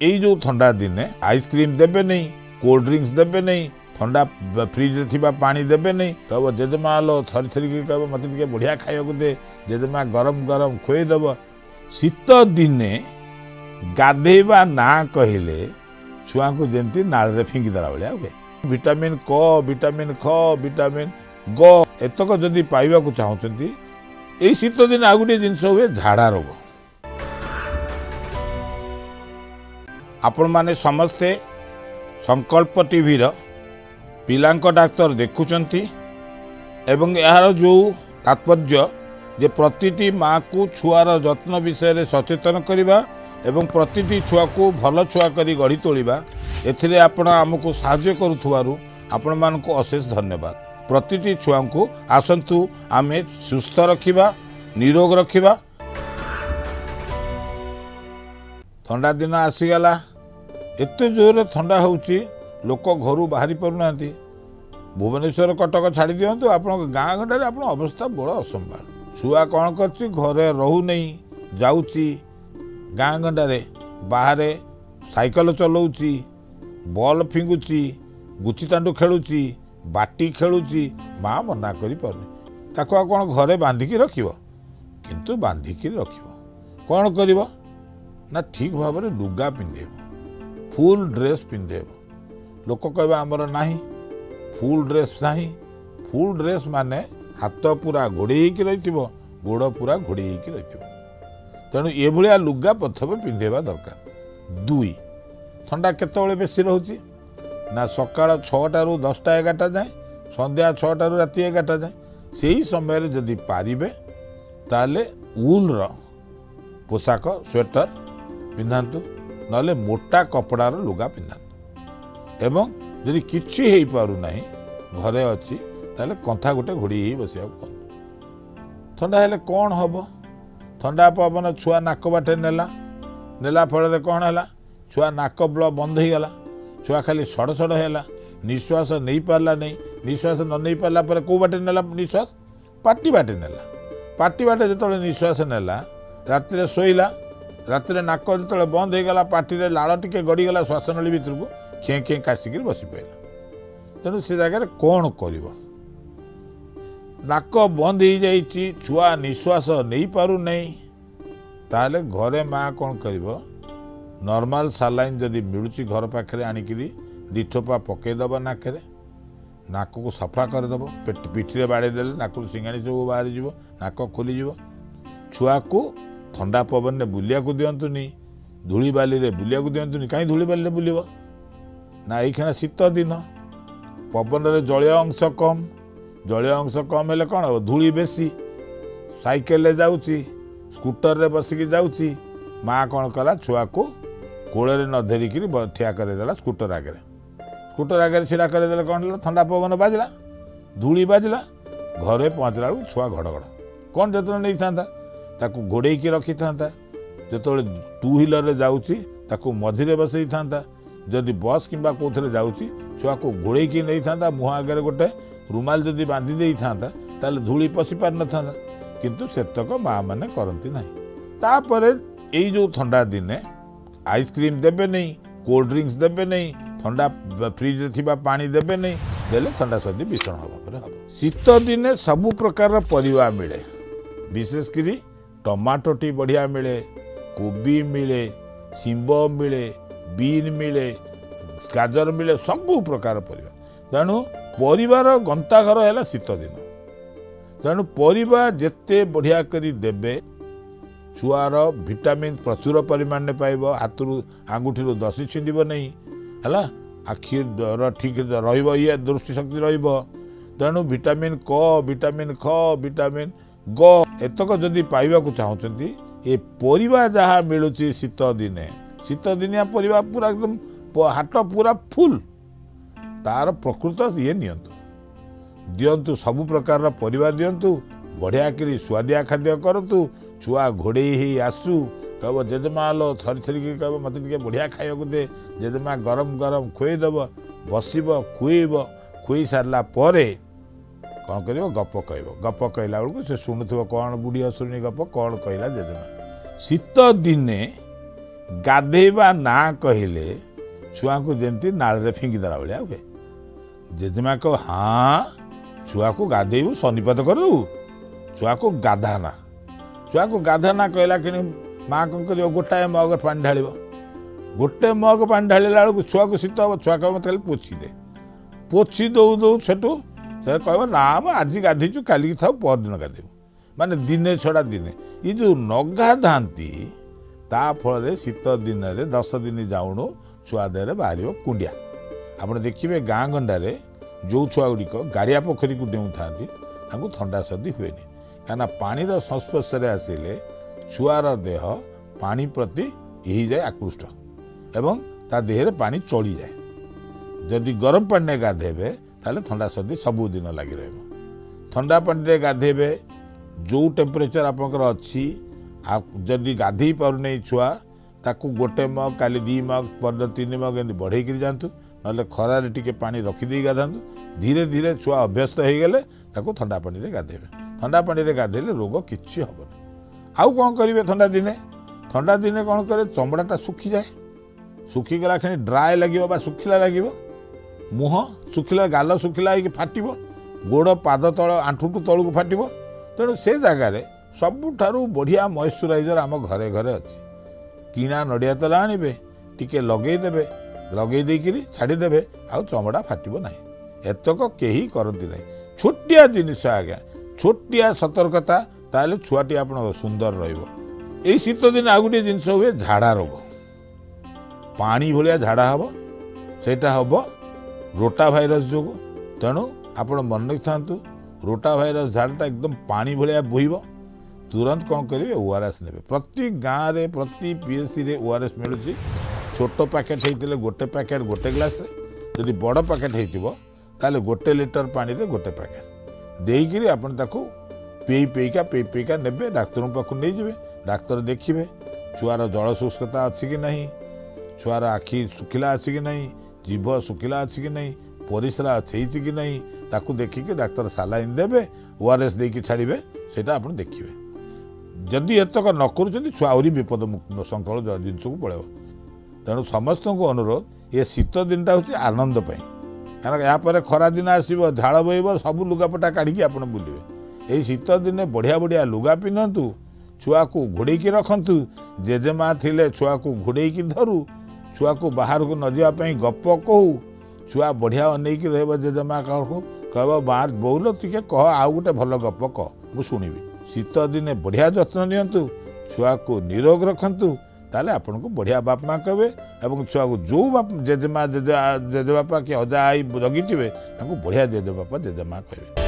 यही जो ठंडा दिने आइसक्रीम देबे नहीं, कोल्ड ड्रिंक्स देबे नहीं, ठंडा फ्रिज रे पानी देबे नहीं। कह जेजेमा लो थरी थरी कह मत बढ़िया खाइबा दे, जेजेमा गरम गरम खुएदेव। शीत दिने गाधेवा ना कहले छुआ को जमी नाले फिंगिदेला भाया हुए। विटामिन क, विटामिन ख, विटामिन ग एतक जदि पाइबा चाहते यही शीत दिन आ गोटे जिनस हुए झाड़ा रोग। आपण माने समस्ते संकल्प टीवी पिलांक डाक्तर देखुचंती एवं यार जो तात्पर्य जे प्रतिटी माँ को छुआर जत्न विषय सचेतन करवा एवं प्रतिटी छुआ को भल छुआ करी गढ़ी तोलिबा एथिरे आपण आमको साहाय्य करुथुवारु आपण मानक अशेष धन्यवाद। प्रतिटी छुआ को आसंतु आमे सुस्थ रखिबा, निरोग रखिबा। ठंडा दिन आसीगला, एते जोर ठंडा होउची लोक घर बाहरी पारुना। भुवनेश्वर कटक छाड़ी दिंतु आप गाँ गंडे आप अवस्था बड़ असंभाल। छुआ कौन कर घरे रहू नहीं, जाऊँची गाँ गंडे बाहर साइकल चलाऊँची, बॉल फिंगुची, गुची तांडू खेलुची, बाटी खेलुची। माँ मना करी पारुनी ताको कौन घरे बांधिकी रखिबो, किंतु बांधिकी रखिबो कौन करिबो ना ठीक भाव में लुगा पिंधेबो, फुल ड्रेस पिंधेबो। लोक कहबा हमर नाही फुल ड्रेस नाही। फुल ड्रेस माने हाथ पूरा घोड़े रही, गोड़ पूरा घोड़े रही। तेणु ये भाया लुगा प्रथम पिंधेबा दरकार। दुई, ठंडा केतबेले बेसी रहउची ना सकाळ 6टा रु 10टा 11टा जाए, संध्या 6टा रु राति 11टा जाए। सही समय जदि पारिबे ताले वूल पोशाक स्वेटर पिंधातु, नले मोटा कपड़ार लुगा पिंधातु। एवं जदि किछि हेई पारु नाही घरे अछि ताले कंथा गोटे घोड़ी बसिया। ठंडा हेले कौन हम, ठंडा पवन छुआ नाक बाटे नेला फल कौन है छुआ नाक ब्ल बंद हो गला। छुआ खाली सड़ सड़ है, निश्वास नहीं पारा नहीं। निश्वास न नहीं पारा पर कौ बाटे नेला निश्वास, पाटी बाटे नेला। पाटी बाटे जो निश्वास नेला राति शोला, राति नाक जो बंद हो गला, पाटी लाड़ टिके गड़ीगला श्वास नली भितर को खेँ खेँ काशिक बसी पाला। तेणु से जगह कौन कर नाक बंद हो जाइए, छुआ निश्वास नहीं पारु नहीं, ताले घरे माँ कौन कर नॉर्मल सालाइन जदि मिलूची घर पाखे आणिकी दिठोपा पकईदब नाकरे, नाक को सफा करदेव। पिठी बाड़ेदे नाक सिंगाणी सब बाहर जीव, नाक खोलीज। छुआ को ठंडा पवन में बुलिया दिंतुनि, धूली बाली बुलिया दिंतुनि। कहीं धूली बाली बुलव ना, ये शीत दिन पवन रे जलीय अंश कम। जलीय अंश कम हेले कौन हम, धूली बेसी। साइकेल जाऊँची, स्कूटर रे बसिकी जाऊँची। माँ कौन कला छुआ को कोड़े न धरिकी ठिया करदेला स्कूटर आगे। स्कूटर आगे छिड़ा करदेले कौन है, ठंडा पवन बाजला, धूली बाजला। घरे पहुँचला बेलू छुआ घड़घड़ कौन जतन नहीं था घोड़े रखी था। जो टू व्हीलर जाऊँची ताकू मझिरे बसई था। जदि बस किंबा कौन जाऊँची छुआ को घोड़े नहीं था, मुह आगे गोटे रुमाल जदि बांधी दे था ताले धूली पशि पार न था। किंतु सेतक माँ मैंने करती ना। तापर यही जो ठंडा दिने आइसक्रीम देबे नहीं, कोल्ड ड्रिंक्स देबे नहीं, ठंडा फ्रिज रे पानी देबे नहीं, देले ठंडा सर्दी भीषण भाव में हम। शीत दिने सबु प्रकार परिवा मिले, विशेषकर टमाटो टी बढ़िया मिले, कोबी मिले, शिंब मिले, बीन मिले, गाजर मिले, सबु प्रकार परिवा। तेणु परिवार गंताघर है शीत दिन। तेणु परिवा जेते बढ़िया करी देबे छुआर विटामिन प्रचुर परिमाण में पाइब। हाथ आंगुठी दसी छिंदब नहीं है, आखि ठीक रे दृष्टि शक्ति रही। तेणु विटामिन क, विटामिन ख, विटामिन ग एतक जदि पाइबा चाहते ये परिवा जहाँ मिलूँ शीत दिने, शीत दिनिया परिवा पूरा एकदम हाट पूरा फुल। तार प्रकृत ये दिंतु सबु प्रकार परिवा दिंतु, बढ़िया करी स्वादिया खाद्य करतु। छुआ घोड़े ही आसू कह जेजेमा लो थरी थरी कह मत बढ़िया खाइबा दे, जेजेमा गरम गरम खुएदेव। बसब खुएब, खुई सारा पर कौन कर गप कह, गप कहला बेलू से शुणुव कौन बुढ़ी असुनी गप कौन कहला जेजेमा। शीत दिने गाधेबा ना कहले छुआ को जमी नाले फिंगिदेला भाया हुए जेजेमा कह हाँ छुआ को गाधेबू सन्निपात करदू छुआ को गाधाना छुआ को गाधाना कहला कि माँ कौन कर गोटाए मग पानी ढाल गोटे मग पानी ढाला बेलू छुआ को शीत हम छुआ कह मत पोछि दे पोछि दौ दौ सेठू से कह ना आज गाधीचु काली था परदिन गाधेबू माने दिने छड़ा दिने ये जो न गाधाती ता फल शीत दिन में 10 दिन जाऊणु छुआ देह बाहर कुंडिया आप देखिए गाँ गंडारे जो छुआ गुड़िक गाड़िया पोखरी को डेऊ था ठंडा सर्दी हुए कहीं पानीर संस्पर्श आसिले छुआर देह पानी प्रति यही जाए आकृष्ट एवं ता देहरे पानी चढ़ी जाए जदि गरम पानी गाधेबे ताले ठंडा सर्दी सबुदिन लगी रहा ठंडा पानी गाधेबे जो टेम्परेचर आपंकर अच्छी जदि गाधे पारना छुआ ताकू गोटे मग काली 2 मग पर 3 मग एम बढ़े जातु ना खरारे टिके पानी रखिदे गाधातु धीरे धीरे छुआ अभ्यस्त हो गले ठंडा पानी गाधेबे ठंडा पानी गाधेले रोग किसी हेनी आउ कौन करेंगे ठंडा दिने कौन करे चमड़ाटा सुखी जाए सुखीगला कि ड्राए लगे सुखिला लगे मुह सुखिला गाल सुखिला फाट गोड़ पाद तल आंठुटू तलू फाट तेणु से जगार सबुठारु बढ़िया मॉइस्चराइजर आम घरे घरे अच्छी किणा नड़िया तेल आणवे टिके लगेदेवे लगेदेकि छाड़ीदेवे आउ चमड़ा फाटब ना एतक कहीं करती ना छोटिया जिनिस आज्ञा छोटिया सतर्कता ताले छुआटी आप सुंदर रही शीत दिन आ गोटे जिनस हुए झाड़ा रोग पानी भाया झाड़ा हम सेटा हम रोटा भाइरस जो तेणु आप मन रखि था रोटा भाइरस झाड़ाटा एकदम पानी भाया बोहब तुरंत कौन करेंगे ओआरएस ने प्रति गाँव में प्रति पीएचसी रे ओआरएस मिलूँ छोट पैकेट होते गोटे पैकेट गोटे ग्लास जदि बड़ पैकेट होते गोटे लिटर पानी रे गोटे पैकेट देकर आपन ताकू पेईका ने डाक्तर पाक नहीं जाए डाक्तर देखिए छुआर जल शुष्कता अच्छी कि नहीं छुआर आखि शुखिला अच्छी कि नहीं जीभ शुखिला अच्छी कि नहीं परिश्रा अच्छी कि नहीं ताकू देखिए डाक्तर सालाइन देवे ओआरएस देकी छाड़े से देखिए जदि एतक न कर छुआ आहरी विपद संकल जिनस को पड़े तेणु समस्त को अनुरोध ये शीत दिनटा हूँ आनंद कारण यापर खरा दिन आसो झाड़ बोब सब लुगापटा काढ़ी आप बुलवे यही शीत दिने बढ़िया बढ़िया लुगा पिंधतु छुआ को घोड़े रखु जेजेमा थिले छुआ को घोड़े धरू छुआ को बाहर को न जावाई गप कहू छुआ बढ़िया अनेक रह जेजेमा कह बाहर बोल टे कह आउ गोटे भल गप कह मु शुणिबी शीत दिने बढ़िया जत्न नियंतु छुआ को निरोग रखु ताले आपन को बढ़िया बाप माँ कहे और छुआ को जो बाप जेजेमा जेजेबापा कि अजा आई जगी बढ़िया जेजेबापा जेजेमा कहे।